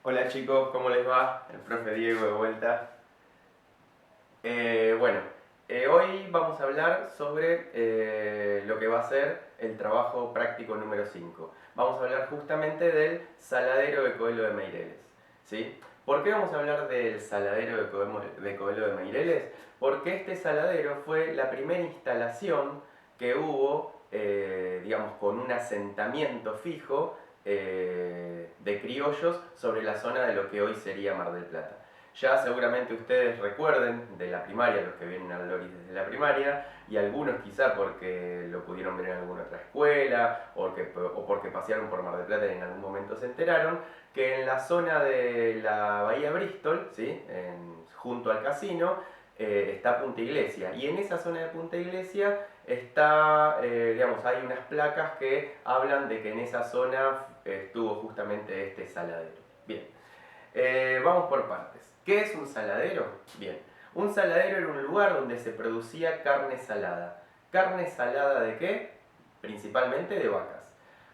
Hola chicos, ¿cómo les va? El profe Diego de vuelta. Hoy vamos a hablar sobre lo que va a ser el trabajo práctico número 5. Vamos a hablar justamente del saladero de Coelho de Meireles. ¿Sí? ¿Por qué vamos a hablar del saladero de Coelho de Meireles? Porque este saladero fue la primera instalación que hubo, digamos, con un asentamiento fijo de criollos sobre la zona de lo que hoy sería Mar del Plata. Ya seguramente ustedes recuerden de la primaria, los que vienen al Loris desde la primaria, y algunos quizá porque lo pudieron ver en alguna otra escuela o porque pasearon por Mar del Plata y en algún momento se enteraron, que en la zona de la Bahía Bristol, ¿sí? Junto al casino, está Punta Iglesia. Y en esa zona de Punta Iglesia digamos, hay unas placas que hablan de que en esa zona estuvo justamente este saladero. Bien, vamos por partes. ¿Qué es un saladero? Bien, un saladero era un lugar donde se producía carne salada. ¿Carne salada de qué? Principalmente de vacas.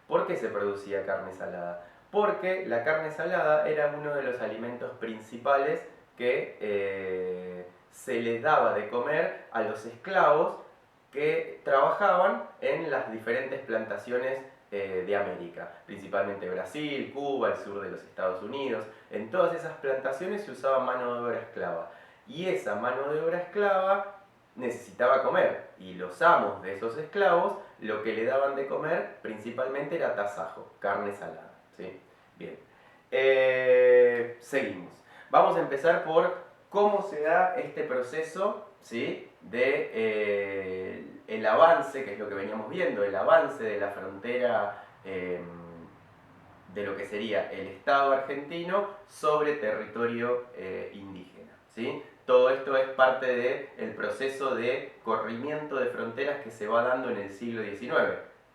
¿Por qué se producía carne salada? Porque la carne salada era uno de los alimentos principales que se les daba de comer a los esclavos que trabajaban en las diferentes plantaciones de América, principalmente Brasil, Cuba, el sur de los Estados Unidos. En todas esas plantaciones se usaba mano de obra esclava y esa mano de obra esclava necesitaba comer y los amos de esos esclavos lo que le daban de comer principalmente era tasajo, carne salada. ¿Sí? Bien, seguimos. Vamos a empezar por cómo se da este proceso, ¿sí? De el avance, que es lo que veníamos viendo, el avance de la frontera de lo que sería el Estado argentino sobre territorio indígena. ¿Sí? Todo esto es parte del proceso de corrimiento de fronteras que se va dando en el siglo XIX.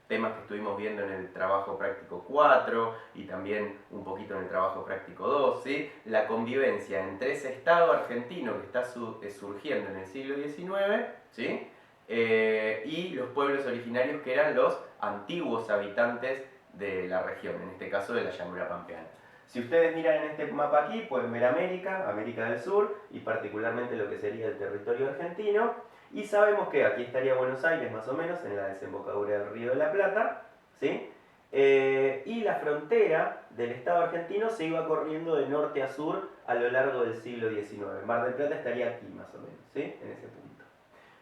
Temas que estuvimos viendo en el trabajo práctico 4 y también un poquito en el trabajo práctico 2. ¿Sí? La convivencia entre ese Estado argentino que está surgiendo en el siglo XIX, ¿sí? Y los pueblos originarios que eran los antiguos habitantes de la región, en este caso de la llanura pampeana. Si ustedes miran en este mapa aquí, pueden ver América, América del Sur, y particularmente lo que sería el territorio argentino, y sabemos que aquí estaría Buenos Aires más o menos, en la desembocadura del Río de la Plata, ¿sí? Y la frontera del Estado argentino se iba corriendo de norte a sur a lo largo del siglo XIX. Mar del Plata estaría aquí más o menos, ¿sí? En ese punto.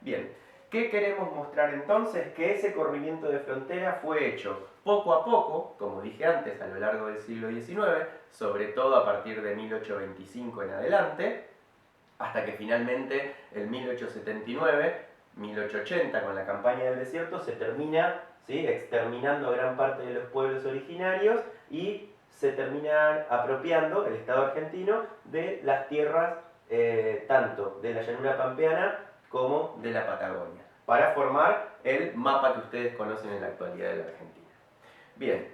Bien, ¿qué queremos mostrar entonces? Que ese corrimiento de frontera fue hecho poco a poco, como dije antes, a lo largo del siglo XIX, sobre todo a partir de 1825 en adelante, hasta que finalmente en 1879, 1880, con la campaña del desierto, se termina, ¿sí? Exterminando a gran parte de los pueblos originarios y se termina apropiando el Estado argentino de las tierras tanto de la llanura pampeana como de la Patagonia, para formar el mapa que ustedes conocen en la actualidad de la Argentina. Bien,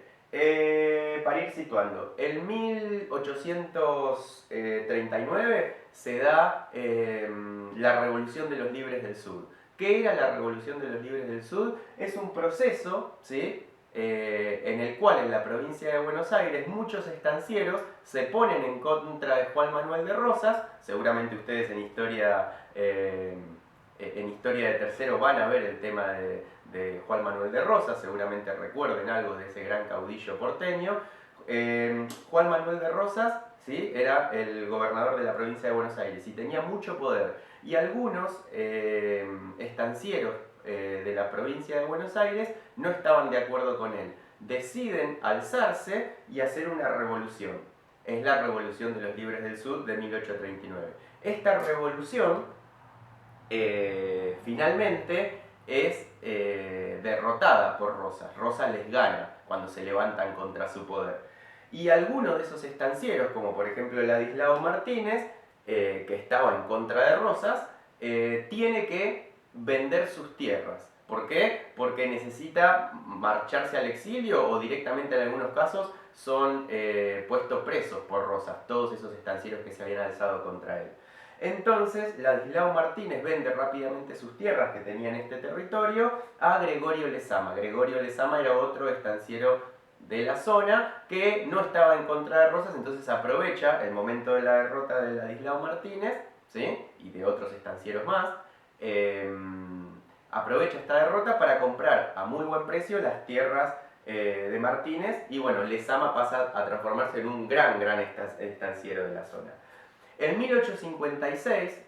para ir situando, en 1839 se da la Revolución de los Libres del Sur. ¿Qué era la Revolución de los Libres del Sur? Es un proceso, ¿sí? En el cual en la provincia de Buenos Aires muchos estancieros se ponen en contra de Juan Manuel de Rosas. Seguramente ustedes en historia de tercero van a ver el tema de Juan Manuel de Rosas, seguramente recuerden algo de ese gran caudillo porteño. Juan Manuel de Rosas, ¿sí? Era el gobernador de la provincia de Buenos Aires y tenía mucho poder. Y algunos estancieros de la provincia de Buenos Aires no estaban de acuerdo con él. Deciden alzarse y hacer una revolución. Es la Revolución de los Libres del Sur de 1839. Esta revolución finalmente es derrotada por Rosas. Rosas les gana cuando se levantan contra su poder. Y algunos de esos estancieros, como por ejemplo Ladislao Martínez, que estaba en contra de Rosas, tiene que vender sus tierras. ¿Por qué? Porque necesita marcharse al exilio o directamente en algunos casos son puestos presos por Rosas, todos esos estancieros que se habían alzado contra él. Entonces, Ladislao Martínez vende rápidamente sus tierras que tenía en este territorio a Gregorio Lezama. Gregorio Lezama era otro estanciero de la zona que no estaba en contra de Rosas, entonces aprovecha el momento de la derrota de Ladislao Martínez, ¿sí? Y de otros estancieros más, aprovecha esta derrota para comprar a muy buen precio las tierras de Martínez, y bueno, Lezama pasa a transformarse en un gran estanciero de la zona. En 1856,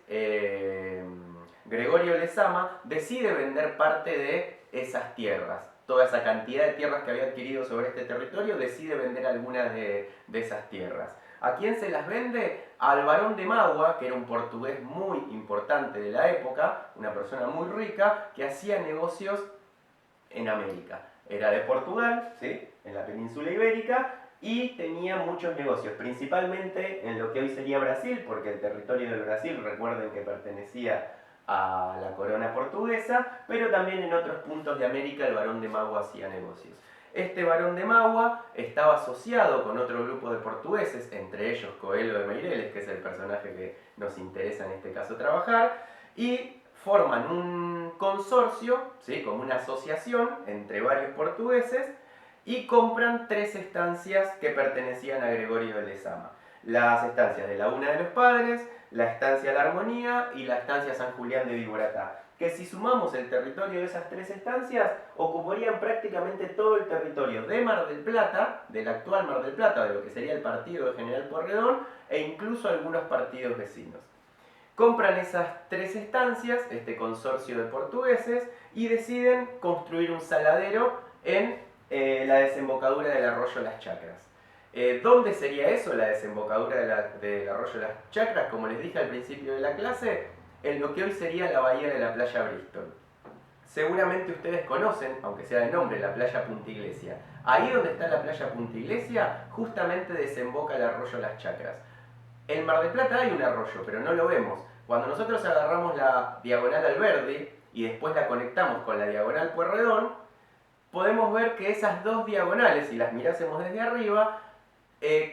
Gregorio Lezama decide vender parte de esas tierras. Toda esa cantidad de tierras que había adquirido sobre este territorio, decide vender algunas de esas tierras. ¿A quién se las vende? Al barón de Magua, que era un portugués muy importante de la época, una persona muy rica, que hacía negocios en América. Era de Portugal, ¿sí? En la península ibérica, y tenía muchos negocios, principalmente en lo que hoy sería Brasil, porque el territorio del Brasil, recuerden que pertenecía a la corona portuguesa, pero también en otros puntos de América el barón de Magua hacía negocios. Este barón de Magua estaba asociado con otro grupo de portugueses, entre ellos Coelho de Meireles, que es el personaje que nos interesa en este caso trabajar, y forman un consorcio, ¿sí? Como una asociación entre varios portugueses, y compran 3 estancias que pertenecían a Gregorio de Lezama. Las estancias de Laguna de los Padres, la estancia La Armonía y la estancia San Julián de Viboratá, que si sumamos el territorio de esas 3 estancias, ocuparían prácticamente todo el territorio de Mar del Plata, del actual Mar del Plata, de lo que sería el partido de General Porredón, e incluso algunos partidos vecinos. Compran esas 3 estancias, este consorcio de portugueses, y deciden construir un saladero en la desembocadura del arroyo Las Chacras. ¿Dónde sería eso, la desembocadura del arroyo Las Chacras? Como les dije al principio de la clase, en lo que hoy sería la bahía de la playa Bristol. Seguramente ustedes conocen, aunque sea de nombre, la playa Punta Iglesia. Ahí donde está la playa Punta Iglesia, justamente desemboca el arroyo Las Chacras. En Mar del Plata hay un arroyo, pero no lo vemos. Cuando nosotros agarramos la diagonal Alberdi y después la conectamos con la diagonal Pueyrredón, podemos ver que esas dos diagonales, si las mirásemos desde arriba,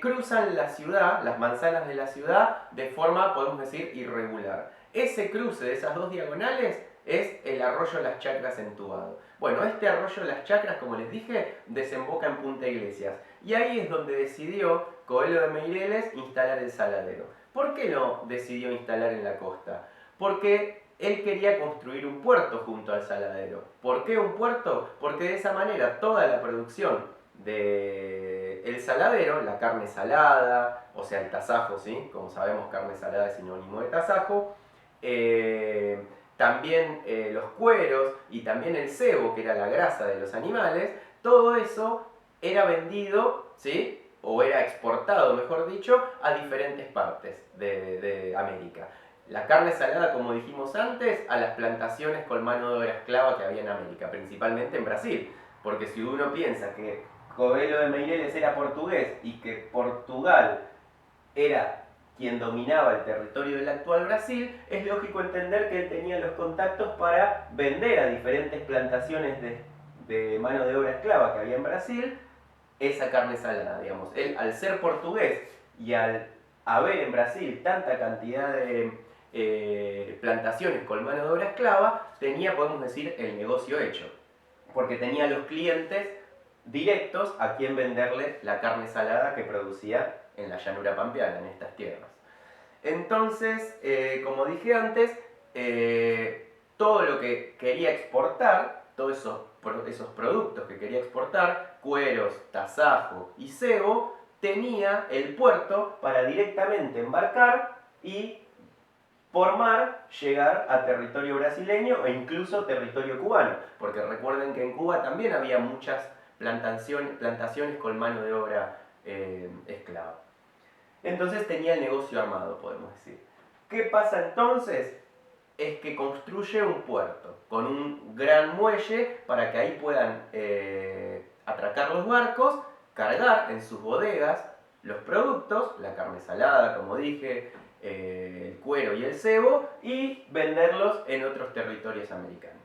cruzan la ciudad, las manzanas de la ciudad, de forma, podemos decir, irregular. Ese cruce de esas dos diagonales es el arroyo Las Chacras entubado. Bueno, este arroyo Las Chacras, como les dije, desemboca en Punta Iglesias. Y ahí es donde decidió Coelho de Meireles instalar el saladero. ¿Por qué no decidió instalar en la costa? Porque él quería construir un puerto junto al saladero. ¿Por qué un puerto? Porque de esa manera toda la producción del saladero, la carne salada, o sea el tasajo, ¿sí? Como sabemos, carne salada es sinónimo de tasajo, también los cueros y también el sebo, que era la grasa de los animales, todo eso era vendido, ¿sí? O era exportado, mejor dicho, a diferentes partes de América. La carne salada, como dijimos antes, a las plantaciones con mano de obra esclava que había en América, principalmente en Brasil. Porque si uno piensa que Coelho de Meireles era portugués y que Portugal era quien dominaba el territorio del actual Brasil, es lógico entender que él tenía los contactos para vender a diferentes plantaciones de mano de obra esclava que había en Brasil esa carne salada, digamos. Él, al ser portugués y al haber en Brasil tanta cantidad de plantaciones con mano de obra esclava, tenía, podemos decir, el negocio hecho. Porque tenía los clientes directos a quien venderle la carne salada que producía en la llanura pampeana, en estas tierras. Entonces, como dije antes, todo lo que quería exportar, todos esos productos que quería exportar, cueros, tasajo y sebo, tenía el puerto para directamente embarcar y por mar llegar a territorio brasileño e incluso territorio cubano, porque recuerden que en Cuba también había muchas plantaciones con mano de obra esclava. Entonces tenía el negocio armado, podemos decir. ¿Qué pasa entonces? Es que construye un puerto con un gran muelle para que ahí puedan atracar los barcos, cargar en sus bodegas los productos, la carne salada, como dije, el cuero y el cebo, y venderlos en otros territorios americanos.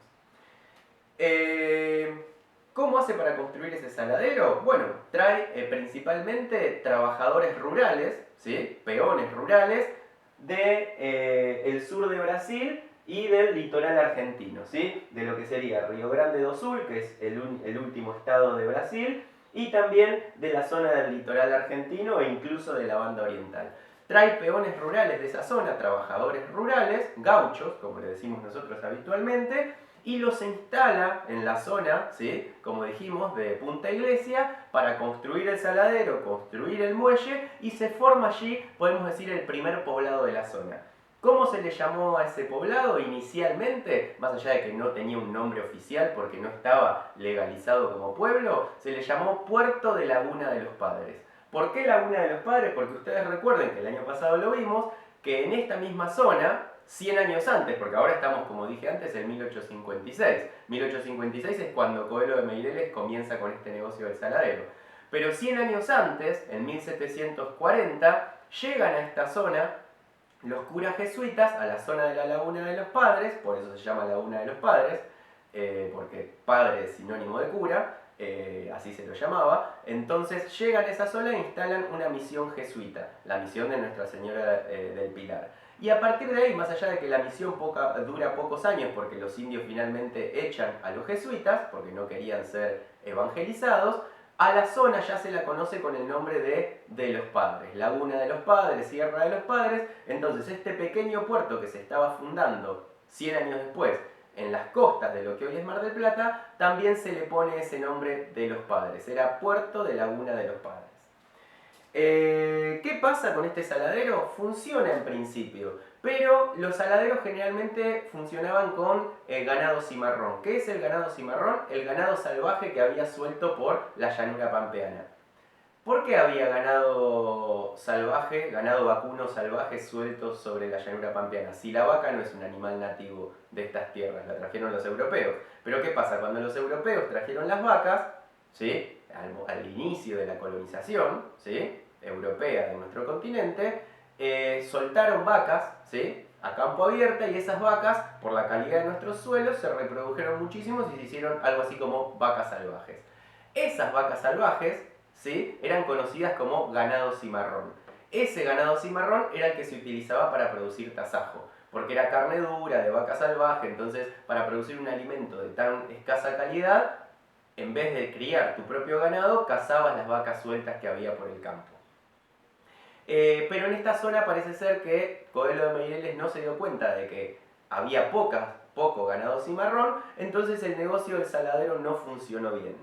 ¿Cómo hace para construir ese saladero? Bueno, trae principalmente trabajadores rurales, ¿sí? Peones rurales, del sur de Brasil y del litoral argentino, ¿sí? De lo que sería Río Grande do Sul, que es el último estado de Brasil, y también de la zona del litoral argentino e incluso de la banda oriental. Trae peones rurales de esa zona, trabajadores rurales, gauchos, como le decimos nosotros habitualmente, y los instala en la zona, ¿sí?, como dijimos, de Punta Iglesia, para construir el saladero, construir el muelle, y se forma allí, podemos decir, el primer poblado de la zona. ¿Cómo se le llamó a ese poblado inicialmente? Más allá de que no tenía un nombre oficial porque no estaba legalizado como pueblo, se le llamó Puerto de Laguna de los Padres. ¿Por qué Laguna de los Padres? Porque ustedes recuerden que el año pasado lo vimos, que en esta misma zona, 100 años antes, porque ahora estamos, como dije antes, en 1856. 1856 es cuando Coelho de Meireles comienza con este negocio del saladero. Pero 100 años antes, en 1740, llegan a esta zona los curas jesuitas a la zona de la Laguna de los Padres, por eso se llama Laguna de los Padres, porque padre es sinónimo de cura, así se lo llamaba. Entonces llegan a esa zona e instalan una misión jesuita, la misión de Nuestra Señora del Pilar. Y a partir de ahí, más allá de que la misión dura pocos años, porque los indios finalmente echan a los jesuitas, porque no querían ser evangelizados, a la zona ya se la conoce con el nombre de los Padres, Laguna de los Padres, Sierra de los Padres. Entonces este pequeño puerto que se estaba fundando 100 años después en las costas de lo que hoy es Mar del Plata, también se le pone ese nombre de los Padres, era Puerto de Laguna de los Padres. ¿Qué pasa con este saladero? Funciona en principio, pero los saladeros generalmente funcionaban con ganado cimarrón. ¿Qué es el ganado cimarrón? El ganado salvaje que había suelto por la llanura pampeana. ¿Por qué había ganado salvaje, ganado vacuno salvaje suelto sobre la llanura pampeana? Si la vaca no es un animal nativo de estas tierras, la trajeron los europeos. Pero ¿qué pasa? Cuando los europeos trajeron las vacas, ¿sí?, al inicio de la colonización, ¿sí?, europea de nuestro continente, soltaron vacas, ¿sí?, a campo abierto, y esas vacas, por la calidad de nuestros suelos, se reprodujeron muchísimos y se hicieron algo así como vacas salvajes. Esas vacas salvajes, ¿sí?, eran conocidas como ganado cimarrón. Ese ganado cimarrón era el que se utilizaba para producir tasajo, porque era carne dura, de vaca salvaje. Entonces, para producir un alimento de tan escasa calidad, en vez de criar tu propio ganado, cazabas las vacas sueltas que había por el campo. Pero en esta zona parece ser que Coelho de Meireles no se dio cuenta de que había poco ganado cimarrón, entonces el negocio del saladero no funcionó bien.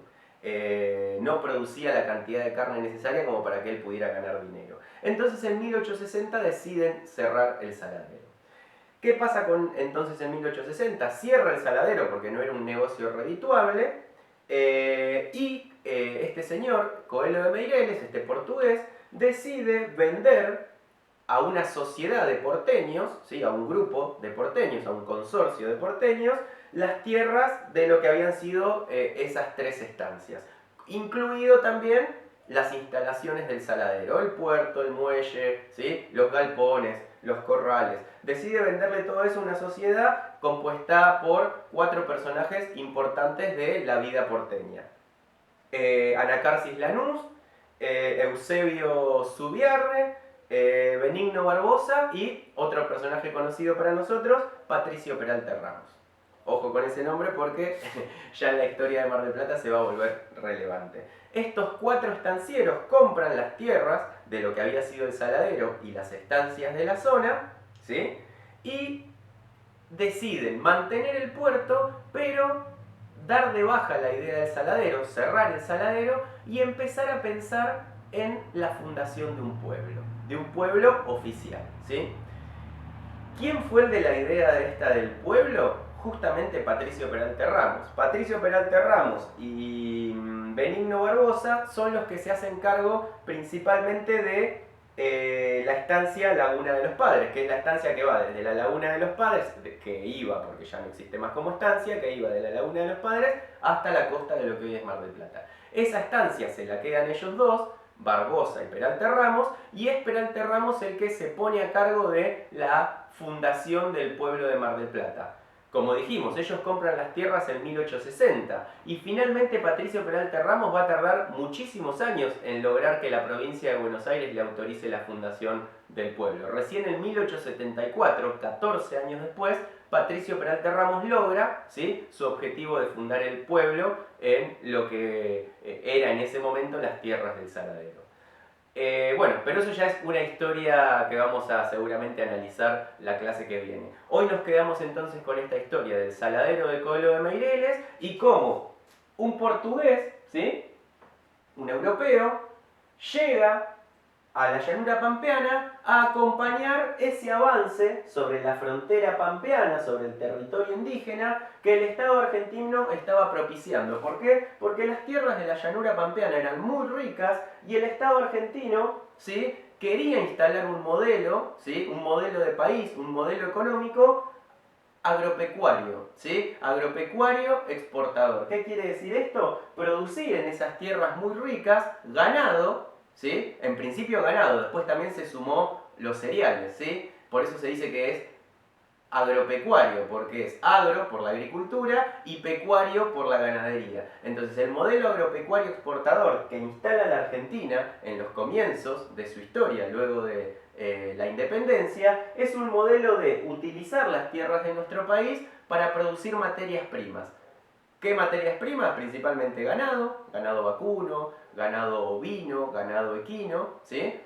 No producía la cantidad de carne necesaria como para que él pudiera ganar dinero. Entonces en 1860 deciden cerrar el saladero. ¿Qué pasa entonces en 1860? Cierra el saladero porque no era un negocio redituable, y este señor, Coelho de Meireles, este portugués, decide vender a una sociedad de porteños, ¿sí?, a un grupo de porteños, a un consorcio de porteños, las tierras de lo que habían sido esas tres estancias, incluido también las instalaciones del saladero, el puerto, el muelle, ¿sí?, los galpones, los corrales. Decide venderle todo eso a una sociedad compuesta por 4 personajes importantes de la vida porteña. Anacarsis Lanús, Eusebio Zubiarre, Benigno Barbosa y otro personaje conocido para nosotros, Patricio Peralta Ramos. Ojo con ese nombre porque ya en la historia de Mar del Plata se va a volver relevante. Estos 4 estancieros compran las tierras de lo que había sido el saladero y las estancias de la zona, ¿sí?, y deciden mantener el puerto, pero dar de baja la idea del saladero, cerrar el saladero y empezar a pensar en la fundación de un pueblo oficial, ¿sí? ¿Quién fue el de la idea del pueblo? Justamente Patricio Peralta Ramos. Patricio Peralta Ramos y Benigno Barbosa son los que se hacen cargo principalmente de la estancia Laguna de los Padres, que es la estancia que va desde la Laguna de los Padres, que iba, porque ya no existe más como estancia, que iba de la Laguna de los Padres hasta la costa de lo que hoy es Mar del Plata. Esa estancia se la quedan ellos dos, Barbosa y Peralta Ramos, y es Peralta Ramos el que se pone a cargo de la fundación del pueblo de Mar del Plata. Como dijimos, ellos compran las tierras en 1860 y finalmente Patricio Peralta Ramos va a tardar muchísimos años en lograr que la provincia de Buenos Aires le autorice la fundación del pueblo. Recién en 1874, 14 años después, Patricio Peralta Ramos logra, ¿sí?, su objetivo de fundar el pueblo en lo que era en ese momento las tierras del Saladero. Bueno, pero eso ya es una historia que vamos a seguramente analizar la clase que viene. Hoy nos quedamos entonces con esta historia del Saladero de Colo de Meireles y cómo un portugués, ¿sí?, un europeo, llega a la llanura pampeana a acompañar ese avance sobre la frontera pampeana, sobre el territorio indígena que el Estado argentino estaba propiciando. ¿Por qué? Porque las tierras de la llanura pampeana eran muy ricas y el Estado argentino, ¿sí?, quería instalar un modelo, ¿sí?, un modelo de país, un modelo económico agropecuario, ¿sí?, agropecuario exportador. ¿Qué quiere decir esto? Producir en esas tierras muy ricas ganado, ¿sí?, en principio ganado, después también se sumó los cereales, ¿sí? Por eso se dice que es agropecuario, porque es agro por la agricultura y pecuario por la ganadería. Entonces el modelo agropecuario exportador que instala la Argentina en los comienzos de su historia, luego de la independencia, es un modelo de utilizar las tierras de nuestro país para producir materias primas. ¿Qué materias primas? Principalmente ganado, ganado vacuno, ganado ovino, ganado equino, ¿sí?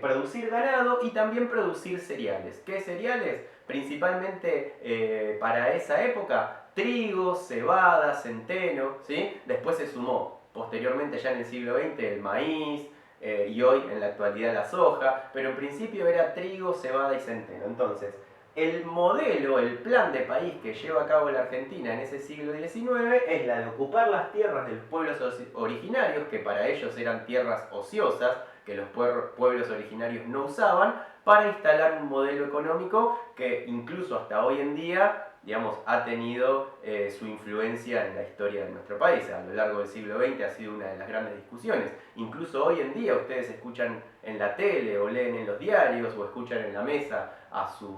Producir ganado y también producir cereales. ¿Qué cereales? Principalmente para esa época, trigo, cebada, centeno, ¿sí? Después se sumó, posteriormente ya en el siglo XX, el maíz, y hoy en la actualidad la soja, pero en principio era trigo, cebada y centeno. Entonces, el modelo, el plan de país que lleva a cabo la Argentina en ese siglo XIX es la de ocupar las tierras de los pueblos originarios, que para ellos eran tierras ociosas, que los pueblos originarios no usaban, para instalar un modelo económico que incluso hasta hoy en día, digamos, ha tenido su influencia en la historia de nuestro país. A lo largo del siglo XX ha sido una de las grandes discusiones. Incluso hoy en día ustedes escuchan en la tele o leen en los diarios o escuchan en la mesa a sus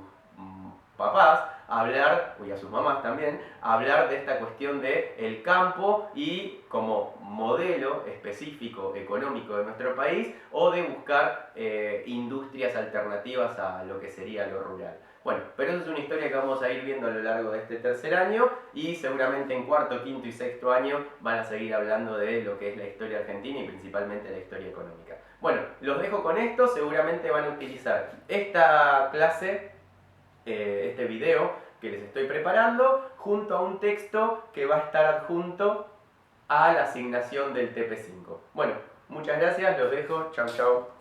papás hablar, y a sus mamás también, hablar de esta cuestión de el campo y como modelo específico económico de nuestro país, o de buscar industrias alternativas a lo que sería lo rural. Bueno, pero eso es una historia que vamos a ir viendo a lo largo de este tercer año y seguramente en cuarto, quinto y sexto año van a seguir hablando de lo que es la historia argentina y principalmente la historia económica. Bueno, los dejo con esto, seguramente van a utilizar esta clase, este video que les estoy preparando, junto a un texto que va a estar adjunto a la asignación del TP5. Bueno, muchas gracias, los dejo, chau chau.